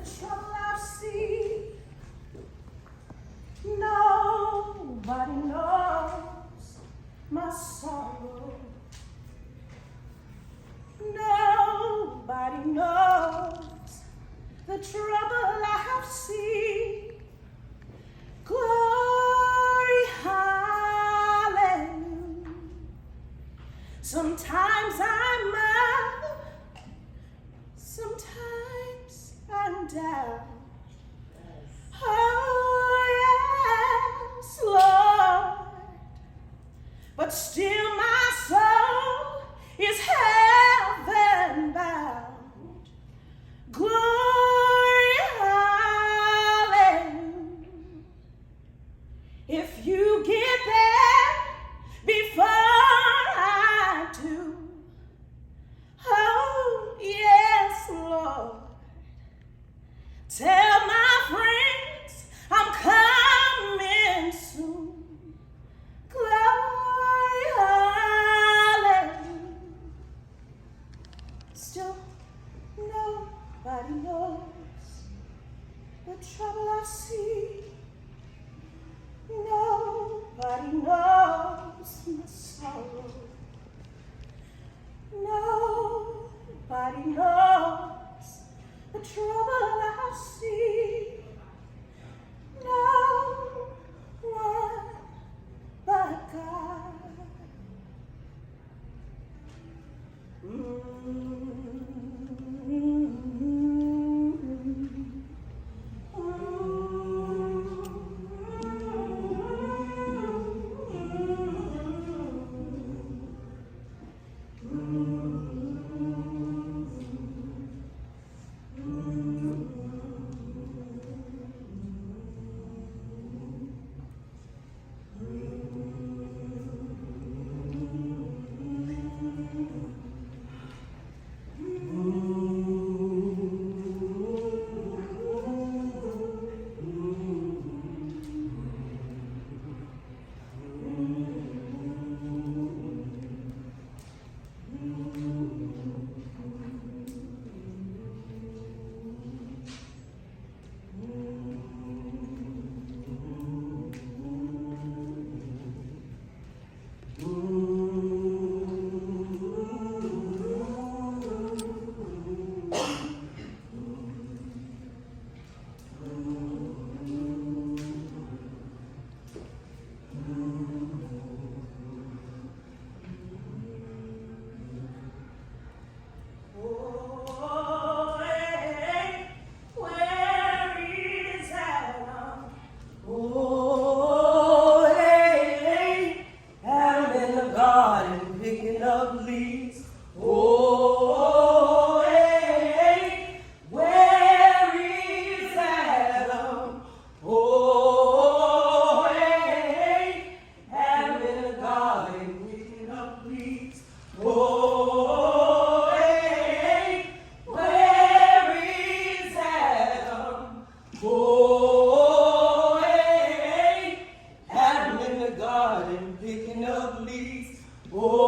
trouble I've seen. Nobody knows my sorrow. Nobody knows the trouble I have seen. Glory, hallelujah. Sometimes I'm up, sometimes I'm down. Oh, yes, Lord. But still my soul is heaven bound. Glory, hallelujah. If you get there before I do, oh, yes, Lord. Tell my friends I'm coming soon. Glory, hallelujah. Still, nobody knows the trouble I see. Nobody knows my sorrow. Nobody knows the trouble I see. No one but God. Oh,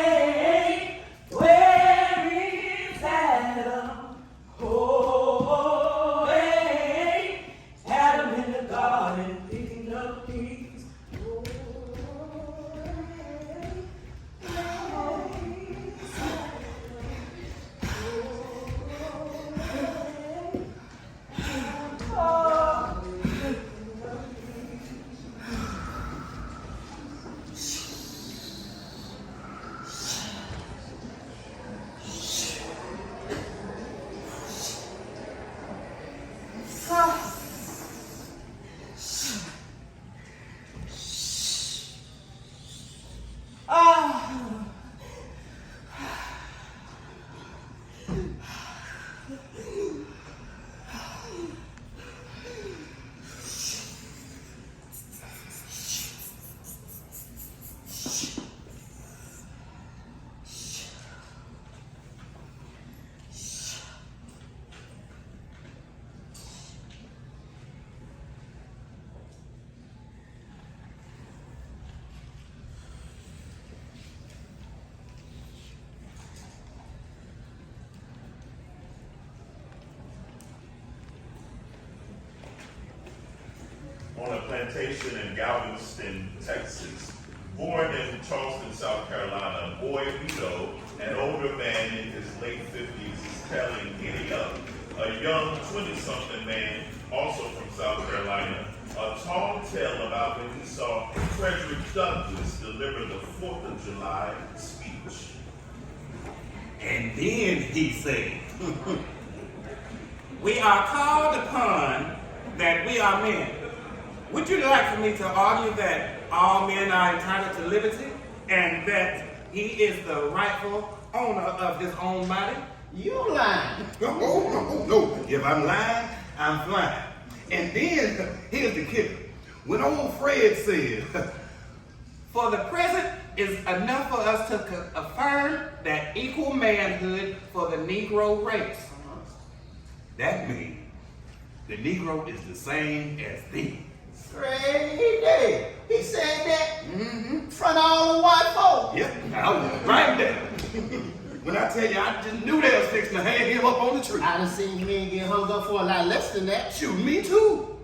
hey, where is plantation in Galveston, Texas. Born in Charleston, South Carolina, boy Weedo, an older man in his late 50s, is telling Giddy Up, a young 20-something man, also from South Carolina, a tall tale about when he saw Frederick Douglass deliver the 4th of July speech. And then he said, we are called upon that we are men. Would you like for me to argue that all men are entitled to liberty and that he is the rightful owner of his own body? You lying. No. If I'm lying, I'm flying. And then, here's the kicker. When old Fred said, for the present is enough for us to affirm that equal manhood for the Negro race. That means the Negro is the same as thee. Crazy. He said that in front of all the white folks. Yep, I was right there. When I tell you, I just knew they was fixing to hang him up on the tree. I done seen men get hung up for a lot less than that. Shoot, me too.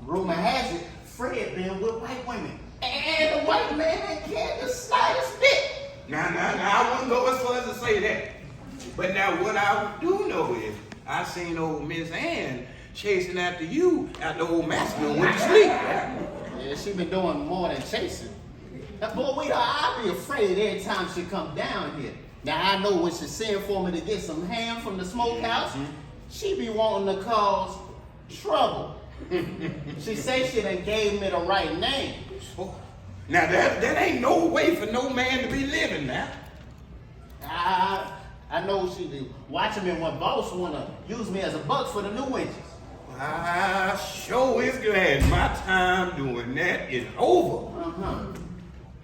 Rumor has it, Fred been with white women. And the white man ain't cared the slightest bit. Now, I wouldn't go as far as to say that. But now what I do know is, I seen old Miss Ann chasing after you after old Masculine went to sleep. Yeah, she been doing more than chasing. Now, boy, I'd be afraid every time she come down here. Now, I know when she send for me to get some ham from the smokehouse, she be wanting to cause trouble. She say she done gave me the right name. Now, that ain't no way for no man to be living now. I know she be watching me when boss wanna use me as a buck for the new winches. I sure is glad my time doing that is over.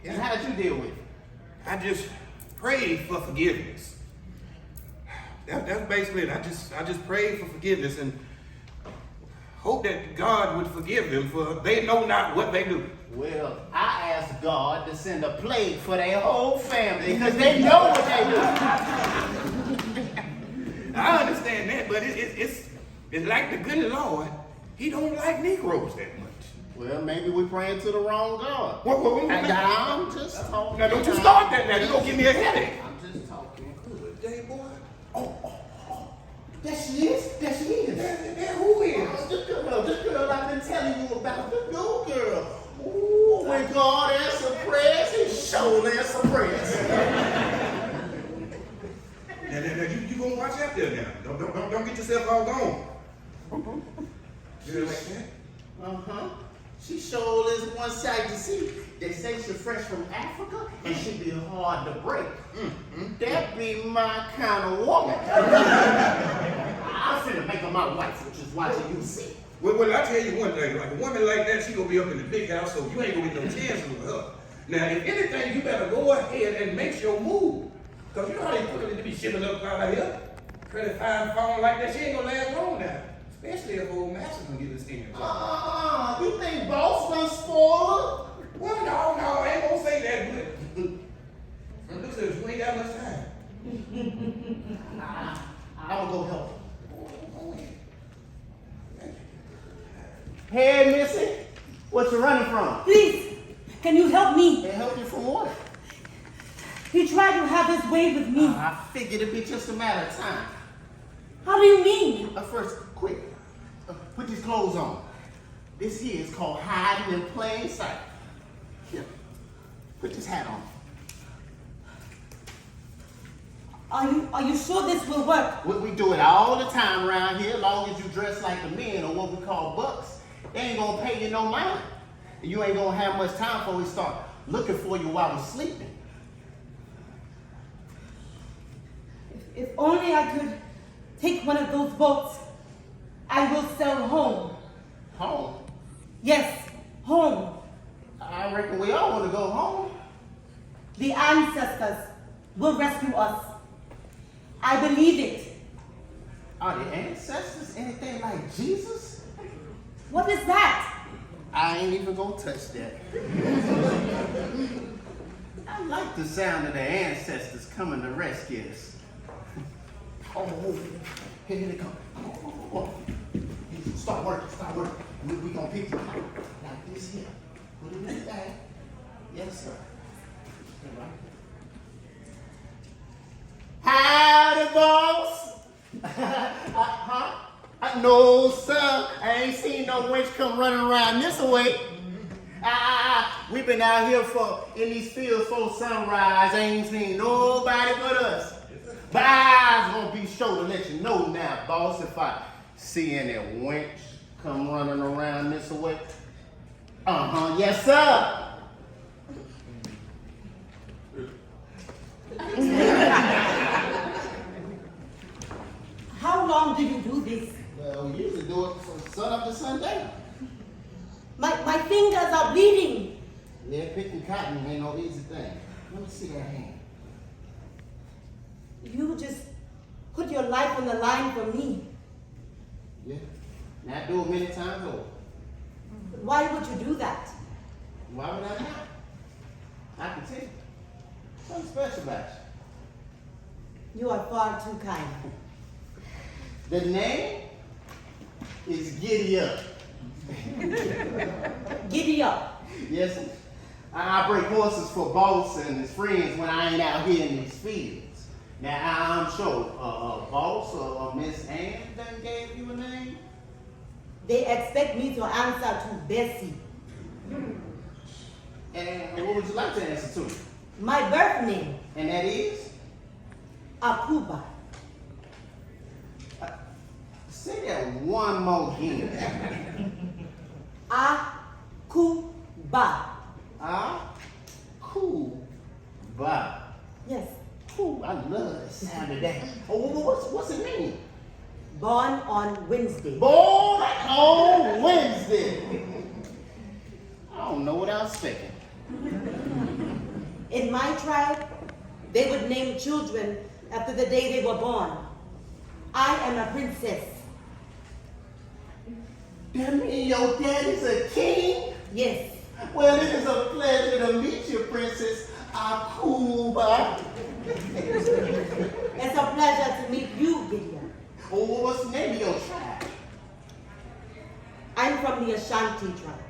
And how did you deal with it? I just prayed for forgiveness. That's basically it. I just prayed for forgiveness and hope that God would forgive them, for they know not what they do. Well, I asked God to send a plague for their whole family because they know what they do. I understand that, but it's like the good Lord, he don't like Negroes that much. Well, maybe we're praying to the wrong God. What? I'm just talking. Now, don't you start that now. You're going to give me a headache. I'm just talking. Good day, boy. Oh. There she is. There, who is? The girl I've been telling you about, the new girl. Ooh, when God answers prayers, he sure answers prayers. Now, you gonna watch out there now. Don't get yourself all gone. You like that? She sure is one sight to see. They say she's fresh from Africa and she be hard to break. That be my kind of woman. I'm finna make her my wife, which is watching you see. Well, I tell you one thing, like a woman like that, she gonna be up in the big house, so you ain't gonna get no chances with her. Now, if anything, you better go ahead and make your move. Cause you know how they put it to be shipping up out here. Pretty fine phone like that, she ain't gonna last long now. Especially if old Master can get his skin. You think boss done spoil her? Well, no, I ain't gonna say that, but from looks at it, we ain't got much time. I'm gonna go help her. Hey, Missy, what you running from? Please, can you help me? They help you from what? He tried to have his way with me. I figured it'd be just a matter of time. How do you mean? First, quick, put these clothes on. This here is called hiding in plain sight. Here, put this hat on. Are you sure this will work? We do it all the time around here, as long as you dress like the men, or what we call bucks. They ain't gonna pay you no mind. You ain't gonna have much time before we start looking for you while we're sleeping. If only I could take one of those boats, I will sail home. Home? Yes, home. I reckon we all want to go home. The ancestors will rescue us. I believe it. Are the ancestors anything like Jesus? What is that? I ain't even gonna touch that. I like the sound of the ancestors coming to rescue us. Oh, here they come. Oh. Start working. We gonna pick the cotton like this here. Put it in the bag. Yes, sir. Howdy, boss. No, sir. I ain't seen no wench come running around this way. We've been out here in these fields for sunrise. Ain't seen nobody but us. But I's gonna be sure to let you know now, boss, if I see any wench come running around this way. Yes, sir. How long do you do this? Well, we usually do it from sun up to sundown. My fingers are bleeding. Yeah, picking cotton ain't no easy thing. Let me see that hand. You just put your life on the line for me. Yeah. Now I do it many times over. Why would you do that? Why would I not? I can tell you. Something special about you. You are far too kind. The name is Giddy Up. Giddy up. Yes, I break horses for boss and his friends when I ain't out here in these fields. Now I'm sure boss or Miss Ann done gave you a name. They expect me to answer to Bessie. And what would you like to answer to? My birth name, And that is? Akuba. Say that one more again. Akuba. Akuba. Yes. Ooh, I love the sound of that. Oh, what's it mean? Born on Wednesday. Born on Wednesday. I don't know what I was thinking. In my tribe, they would name children after the day they were born. I am a princess. That mean your daddy's a king? Yes. Well, it is a pleasure to meet you, Princess Akuba. It's a pleasure to meet you, Gideon. Oh, what's the name of your tribe? I'm from the Ashanti tribe.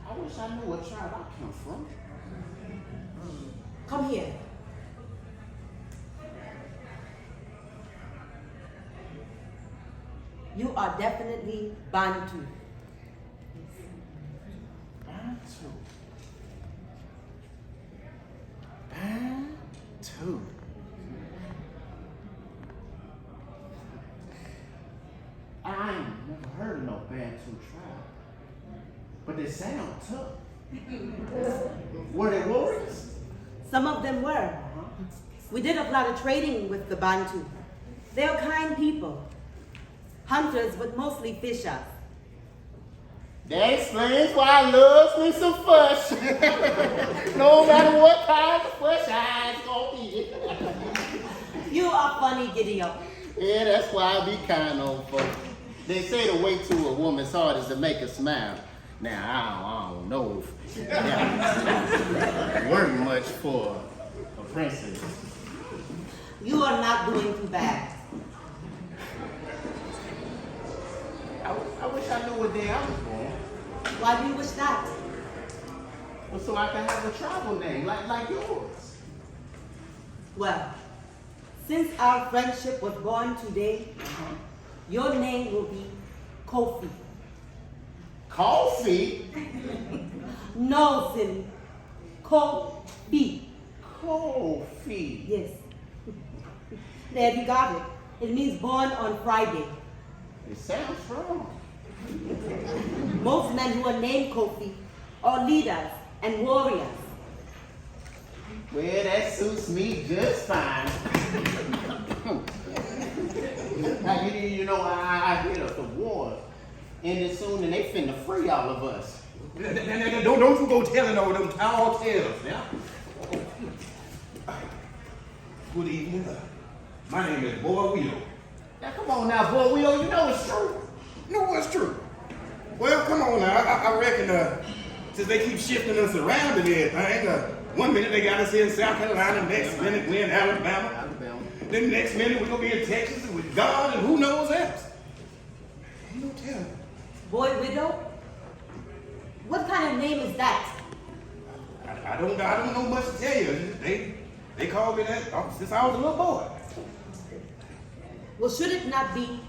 I wish I knew what tribe I come from. Come here. You are definitely Bantu. Bantu. I ain't never heard of no Bantu tribe, but they sound tough. Were they warriors? Some of them were. We did a lot of trading with the Bantu. They are kind people. Hunters, but mostly fishers. That explains why I love me some fish. No matter what kind of fish I ain't gonna eat. You are funny, Gideon. Yeah, that's why I be kind on folks. They say the way to a woman's heart is to make her smile. Now, I don't know if that work much for a princess. You are not doing too bad. I wish I knew what day I was born. Why do you wish that? Well, so I can have a tribal name like yours. Well, since our friendship was born today, your name will be Kofi. Coffee? No, silly. Kofi. Coffee. Yes. There, you got it. It means born on Friday. It sounds strong. Most men who are named Kofi are leaders and warriors. Well, that suits me just fine. Now, you know, I hear the war ended soon and they finna free all of us. Don't you go telling all them tall tales now. Good evening. My name is Boy Weedo. Now, come on now, boy, you know it's true. No, it's true. Well, come on now. I reckon since they keep shifting us around and everything, one minute they got us here in South Carolina, next minute we're in Alabama. Then the next minute we're gonna be in Texas with God and who knows else. Ain't no telling. Boy Weedo? What kind of name is that? I don't know much to tell you. They called me that since I was a little boy. Well, should it not be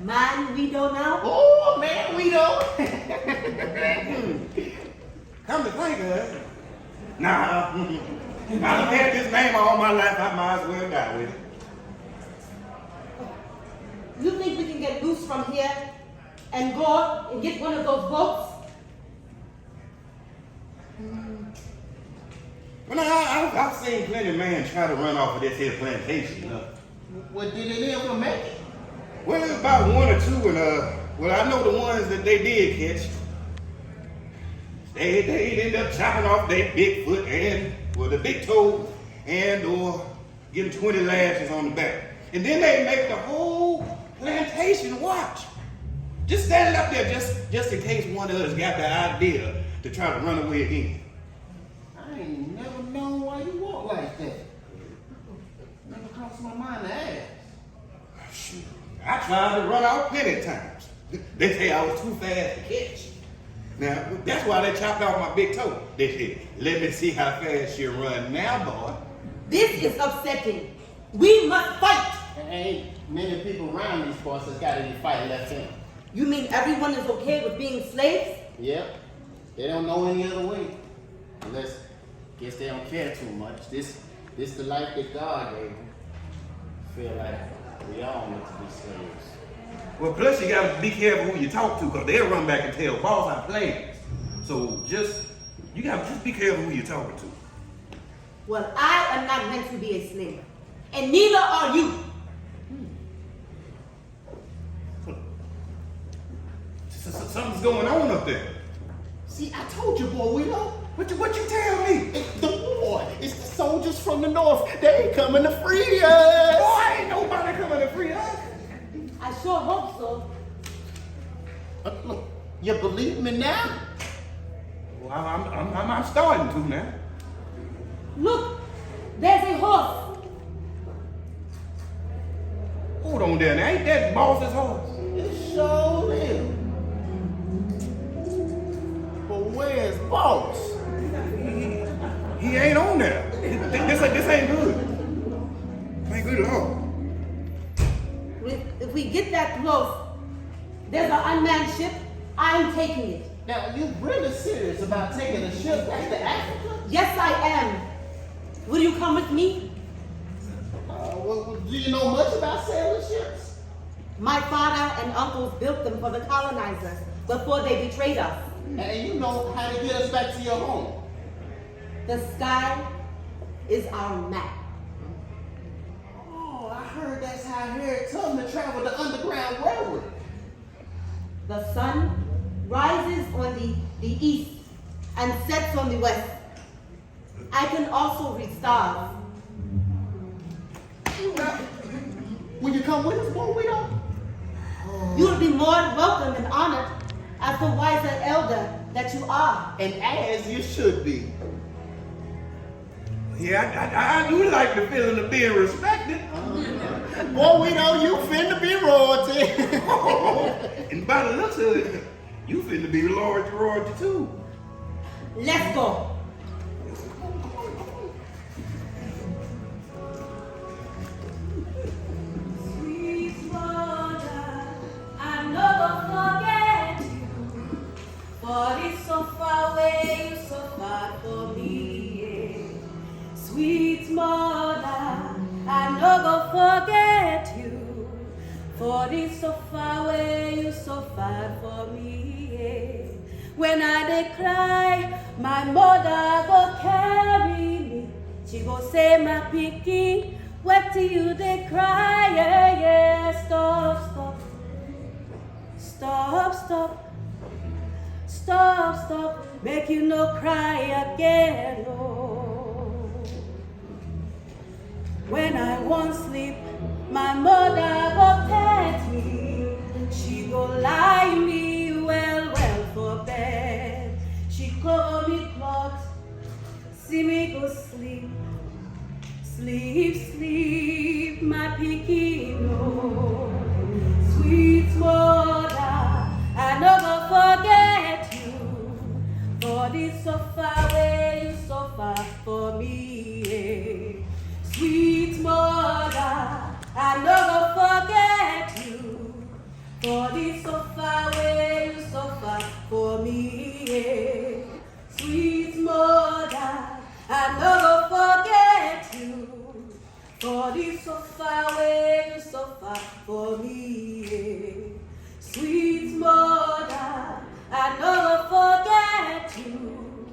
Man Weedo now? Oh, man, Weedo. Come to think of it. Nah, I've had this name all my life. I might as well die with it. You think we can get loose from here and go and get one of those boats? Well, I've seen plenty of men try to run off of this here plantation. You know? Well, did it ever make it? Well, it was about one or two, and well, I know the ones that they did catch. They end up chopping off their big foot and the big toe, and or getting 20 lashes on the back, and then they make the whole plantation watch. Just standing up there, just in case one of us got the idea to try to run away again. I ain't never known why you walk like that. Never crossed my mind to ask. Shoot, I tried to run out plenty of times. They say I was too fast to catch. Now, that's why they chopped off my big toe. They said, let me see how fast you run now, boy. This is upsetting. We must fight. There ain't many people around these parts that's got any fight left in them. You mean everyone is okay with being slaves? Yep. They don't know any other way. Unless, guess they don't care too much. This the life that God gave them. Feel like we all need to be slaves. Well, plus you gotta be careful who you talk to, because they'll run back and tell boss our plans. So you gotta just be careful who you're talking to. Well, I am not meant to be a slave. And neither are you. Something's going on up there. See, I told you, boy, Weedo. What you tell me? It's the war. It's the soldiers from the north. They ain't coming to free us. Boy, ain't nobody coming to free us. I sure hope so. Look, you believe me now? Well, I'm starting to now. Look, there's a horse. Hold on there. Now, ain't that boss's horse? It sure is. But where's boss? He ain't on there. This ain't good. This ain't good at all. If we get that close, there's an unmanned ship. I'm taking it. Now, you really serious about taking a ship back to Africa? Yes, I am. Will you come with me? Well, do you know much about sailing ships? My father and uncles built them for the colonizers before they betrayed us. And you know how to get us back to your home. The sky is our map. Oh, I heard that's how Harriet Tubman traveled the Underground Railroad. The sun rises on the east and sets on the west. I can also read stars. Will you come with us, boy, Weedo? You will be more welcome and honored as the wiser elder that you are. And as you should be. Yeah, I do like the feeling of being respected. Boy, Weedo, you finna be royalty. And by the looks of it, you finna be royalty too. Let's go. Sweet mother, I'm not gonna forget you. For it's so far away, you so far for me. Sweet mother, I'm not gonna forget you. For it's so far away, you so far for me. When I dey cry, my mother go carry me. She go say, my pikin, what do you dey cry? Yeah, yeah. Stop, stop. Stop, stop. Stop, stop. Make you no cry again, oh. When I won't sleep, my mother go pet me. She go lie me well for bed. She cover me cloth, see me go sleep. Sleep, sleep, my Pekino. Sweet mother, I never forget you. For this so far away, you so far for me. Yeah. Sweet mother, I never forget you. For this so far away, you so far for me. Yeah. Sweet mother, I never forget you. For this so far away, you so far for me. Yeah. Sweet mother, I never forget you.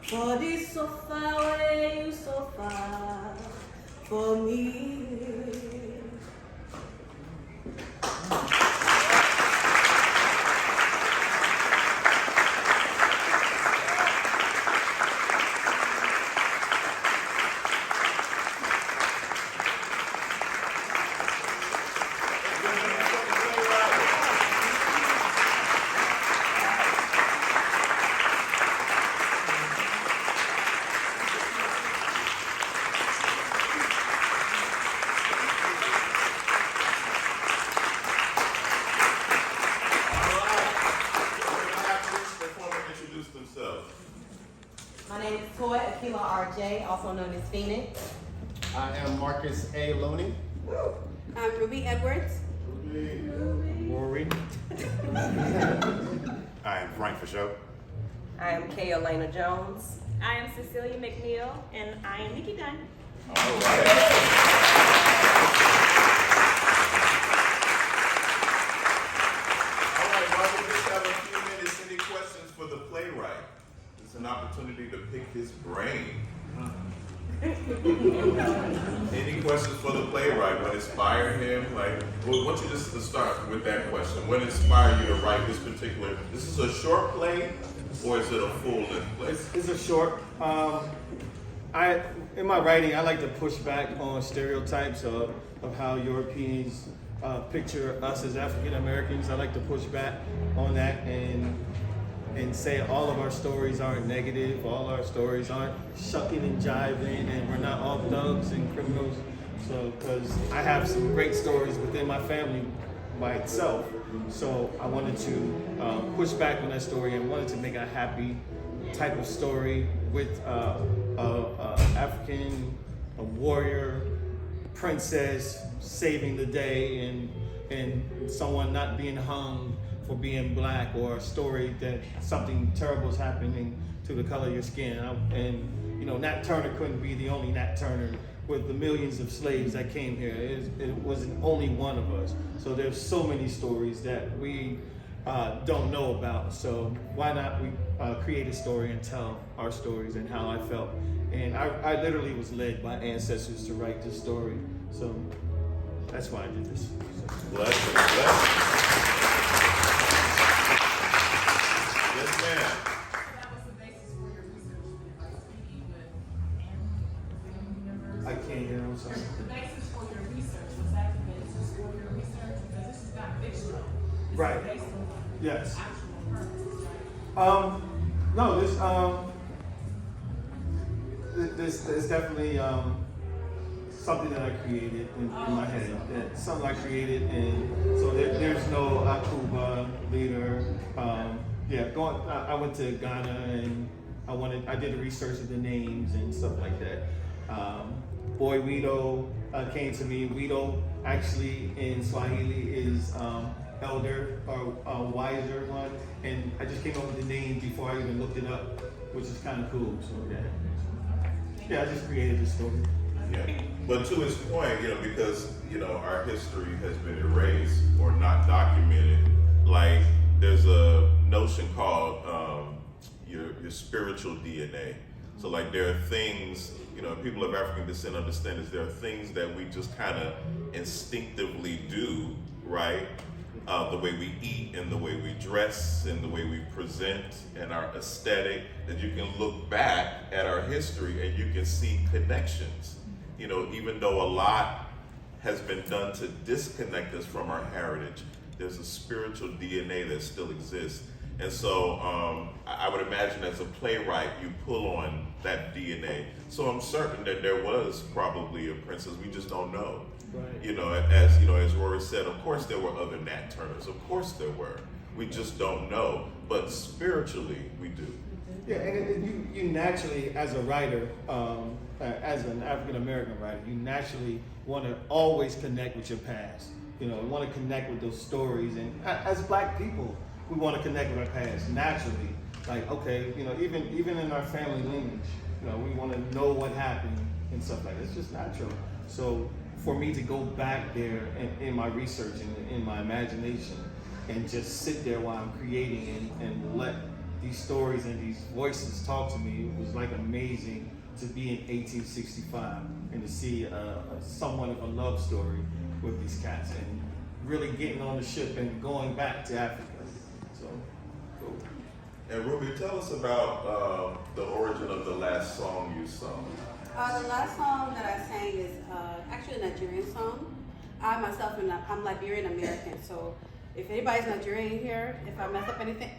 For this so far away, you so far for me. My name is Toi Aquilla R.J., also known as Phoenix. I am Marcus A. Looney. I'm Ruby Edwards. Rory. I am Frank Facheaux. I am Alana Jones. I am Cecilia McNeill, and I am Nikki Dunn. All right. While we just have a few minutes, any questions for the playwright? It's an opportunity to pick his brain. Any questions for the playwright? What inspired him? Like, well, I want you just to start with that question. What inspired you to write this particular? This is a short play, or is it a full-length play? It's a short. In my writing, I like to push back on stereotypes of how Europeans picture us as African Americans. I like to push back on that and say all of our stories aren't negative, all our stories aren't shucking and jiving, and we're not all thugs and criminals. So, because I have some great stories within my family by itself, so I wanted to push back on that story and wanted to make a happy type of story with African, a warrior, princess saving the day, and someone not being hung for being black, or a story that something terrible is happening to the color of your skin. And you know, Nat Turner couldn't be the only Nat Turner with the millions of slaves that came here. It wasn't only one of us. So there's so many stories that we don't know about. So why not we create a story and tell our stories and how I felt. And I literally was led by ancestors to write this story. So that's why I did this. Blessings, blessings. Yes, ma'am. That was the basis for your research, like speaking with family members. I can't hear, I'm sorry. The basis for your research, was that the basis for your research? Because this is not fictional. This Right. is based on Yes. actual purposes, right? No, this is definitely something that I created in my head. Something I created, and so there's no Akuba leader. I went to Ghana and I did research of the names and stuff like that. Boy Weedo came to me. Weedo actually in Swahili is elder or wiser one, and I just came up with the name before I even looked it up, which is kind of cool. So yeah, I just created this story. Yeah, but to his point, because our history has been erased or not documented. Like, there's a notion called your spiritual DNA. So, like, there are things, people of African descent understand is there are things that we just kind of instinctively do, right? The way we eat and the way we dress and the way we present and our aesthetic, that you can look back at our history and you can see connections. Even though a lot has been done to disconnect us from our heritage, there's a spiritual DNA that still exists. And so I would imagine as a playwright, you pull on that DNA. So I'm certain that there was probably a princess. We just don't know. Right. You know, as Rory said, of course there were other Nat Turners. Of course there were. We just don't know. But spiritually, we do. Yeah, and you naturally, as a writer, as an African American writer, you naturally want to always connect with your past. You know, want to connect with those stories, and as Black people, we want to connect with our past naturally. Like, okay, you know, even in our family lineage, you know, we want to know what happened and stuff like that. It's just natural. So for me to go back there in my research and in my imagination and just sit there while I'm creating and let these stories and these voices talk to me, it was like amazing to be in 1865 and to see somewhat of a love story with these cats and really getting on the ship and going back to Africa. So, cool. And Ruby, tell us about the origin of the last song you sung. The last song that I sang is actually a Nigerian song. I myself I'm Liberian American, so if anybody's Nigerian here, if I mess up anything,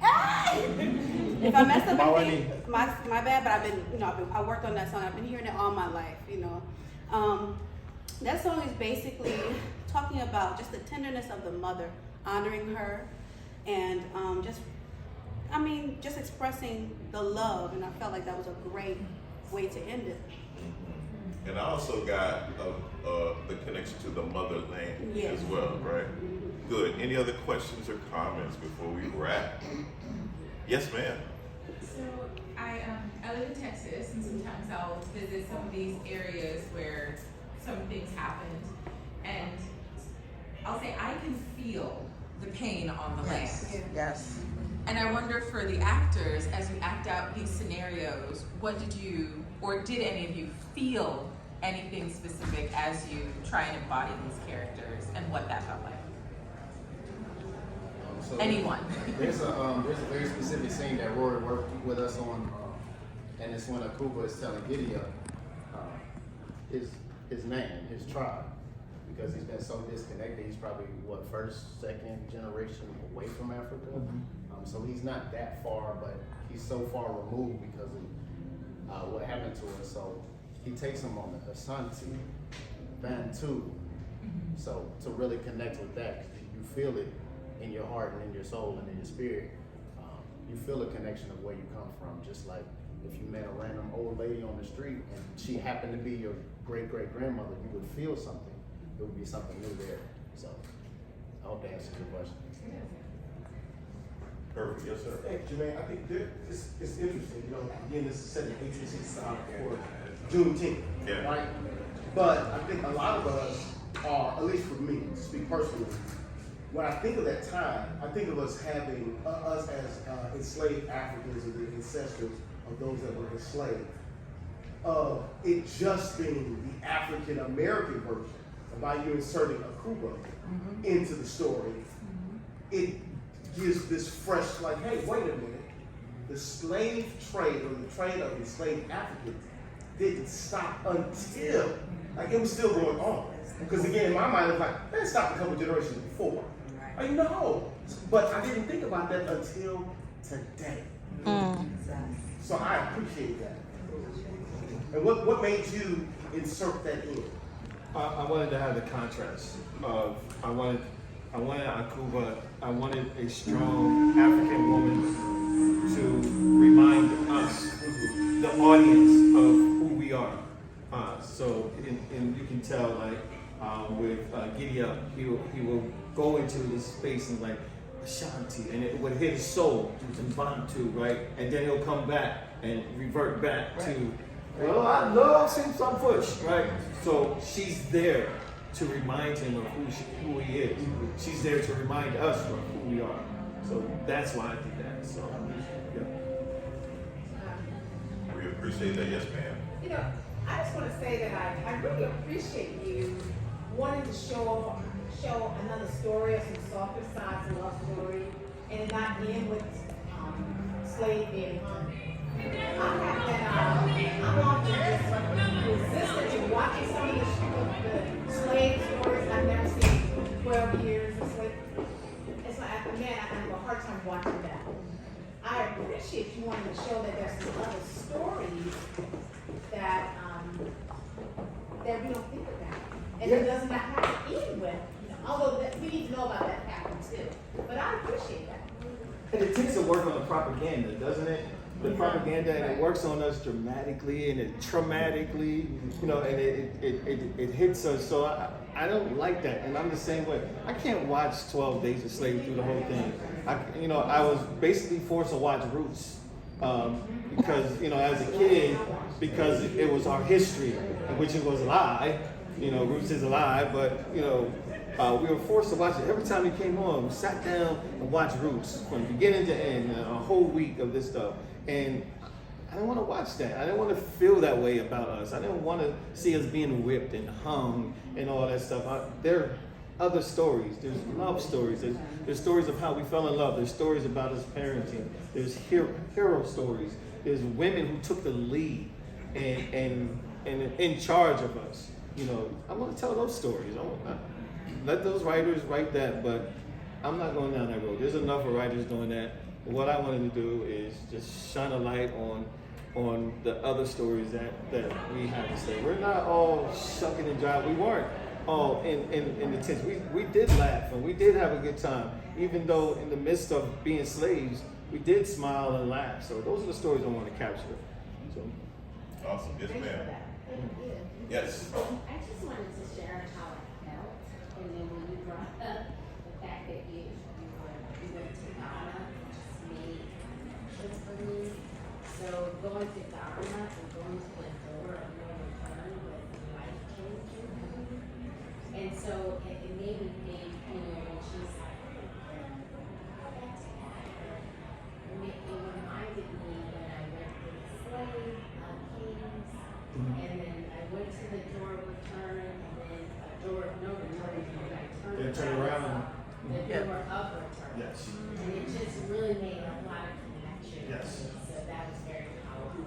if I mess up anything, my bad. But I've been, I worked on that song. I've been hearing it all my life, That song is basically talking about just the tenderness of the mother, honoring her, and just expressing the love. And I felt like that was a great way to end it. And I also got the connection to the motherland as well, right? Good. Any other questions or comments before we wrap? Yes, ma'am. So I live in Texas, and sometimes I'll visit some of these areas where some things happened, and I'll say I can feel the pain on the land. Yes. And I wonder for the actors, as you act out these scenarios, what did you, or did any of you feel anything specific as you try and embody these characters, and what that felt like? So Anyone? There's a very specific scene that Rory worked with us on, and it's when Akuba is telling Giddy his name, his tribe, because he's been so disconnected. He's probably first, second generation away from Africa. So he's not that far, but he's so far removed because of what happened to us. So he takes him on the Ashanti, Bantu. So to really connect with that, you feel it in your heart and in your soul and in your spirit. You feel a connection of where you come from. Just like if you met a random old lady on the street and she happened to be your great-great-grandmother, you would feel something. It would be something new there. So I hope that answers your question. Perfect. Yes, sir. Hey, Jermaine, I think it's interesting. Again, this is set in 1865 for Juneteenth, right? But I think a lot of us are, at least for me, to speak personally, when I think of that time, I think of us having, us as enslaved Africans and the ancestors of those that were enslaved, it just being the African American version. And by you inserting Akuba into the story, it gives this fresh, like, hey, wait a minute. The slave trade, or the trade of enslaved Africans, didn't stop until, like, it was still going on. Because again, in my mind, it was like, it stopped a couple generations before. I know, but I didn't think about that until today. So I appreciate that. And what made you insert that in? I wanted to have the contrast of I wanted Akuba. I wanted a strong African woman to remind us, the audience, of who we are. And you can tell, like with Giddy Up, he will go into this space and like Ashanti, and it would hit his soul to Bantu, right? And then he'll come back and revert back to, well, I love some push, right? So she's there to remind him of who he is. She's there to remind us of who we are. So that's why I did that. So, yeah. We appreciate that. Yes, ma'am. I just want to say that I really appreciate you wanting to show another story or some softer sides of love story, and not end with slave being hung. I'm often just resistant to watching some of the slave stories. I've never seen 12 years of slave. It's like, again, I have a hard time watching that. I appreciate you wanting to show that there's some other stories that that we don't think about. And it doesn't have to end with, although we need to know about that happening too. But I appreciate that. And it tends to work on the propaganda, doesn't it? The propaganda, and it works on us dramatically and it traumatically, you know, and it hits us. So I don't like that, and I'm the same way. I can't watch 12 Days of Slavery through the whole thing. I was basically forced to watch Roots because, you know, as a kid, because it was our history, which it was a lie. You know, Roots is a lie, but, you know, we were forced to watch it. Every time it came on, we sat down and watched Roots from beginning to end, a whole week of this stuff. And I didn't want to watch that. I didn't want to feel that way about us. I didn't want to see us being whipped and hung and all that stuff. There are other stories. There's love stories. There's stories of how we fell in love. There's stories about us parenting. There's hero stories. There's women who took the lead and in charge of us. You know, I want to tell those stories. Let those writers write that, but I'm not going down that road. There's enough of writers doing that. What I wanted to do is just shine a light on the other stories that we have to say. We're not all shucking and jiving. We weren't all in the tents. We did laugh and we did have a good time, even though in the midst of being slaves, we did smile and laugh. So those are the stories I want to capture. So awesome. Yes, ma'am. Yes. I just wanted to share how I felt, and then when you brought up the fact that you went to Ghana, just made sense for me. So going to Ghana and going to the door of no return was life changing for me. And so it made me think, you know, when she's like, that's Africa. It reminded me when I went to the slave kings, and then I went to the door of return, and then a door of no return, and I turned around. The door of return. yes. And it just really made a lot of connections. Yes. So that was very powerful.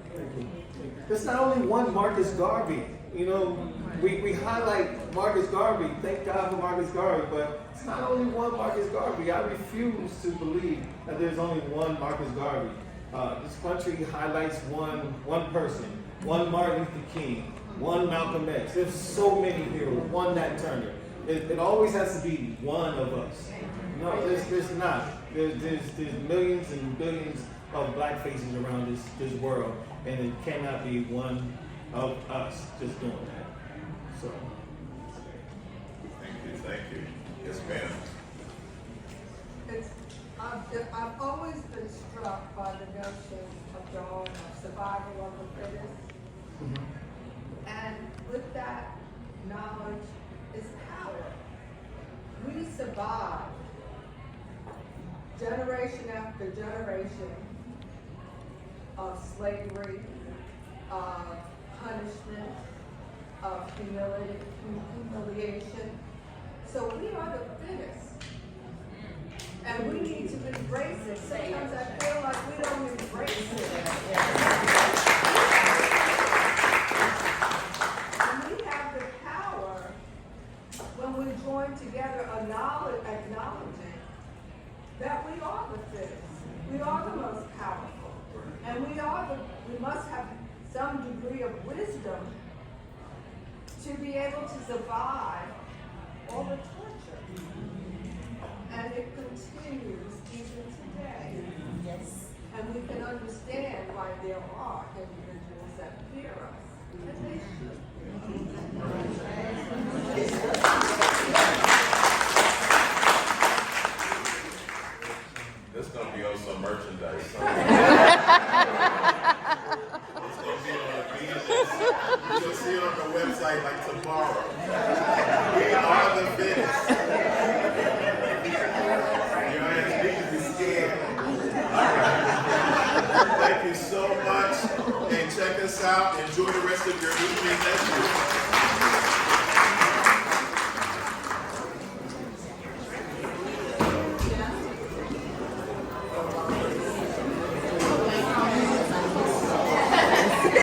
There's not only one Marcus Garvey. You know, we highlight Marcus Garvey. Thank God for Marcus Garvey, but it's not only one Marcus Garvey. I refuse to believe that there's only one Marcus Garvey. This country highlights one person, one Martin Luther King, one Malcolm X. There's so many heroes. One Nat Turner. It always has to be one of us. No, there's not. There's millions and billions of black faces around this world, and it cannot be one of us just doing that. So. Thank you. Yes, ma'am. I've always been struck by the notion of Dawn of survival of the fittest. Mm-hmm. And with that knowledge is power. We survived generation after generation of slavery, of punishment, of humiliation. So we are the fittest. And we need to embrace it. Sometimes I feel like we don't embrace it. And we have the power when we join together acknowledging that we are the fittest. We are the most powerful. And we must have some degree of wisdom to be able to survive all the torture. And it continues even today. Yes. And we can understand why there are individuals that fear us. And they should. This is going to be on some merchandise. It's going to be on the BNS. You'll see it on the website like tomorrow. We are the fittest. Your ass need to be scared. All right. Thank you so much. And check us out. Enjoy the rest of your evening. Thank you.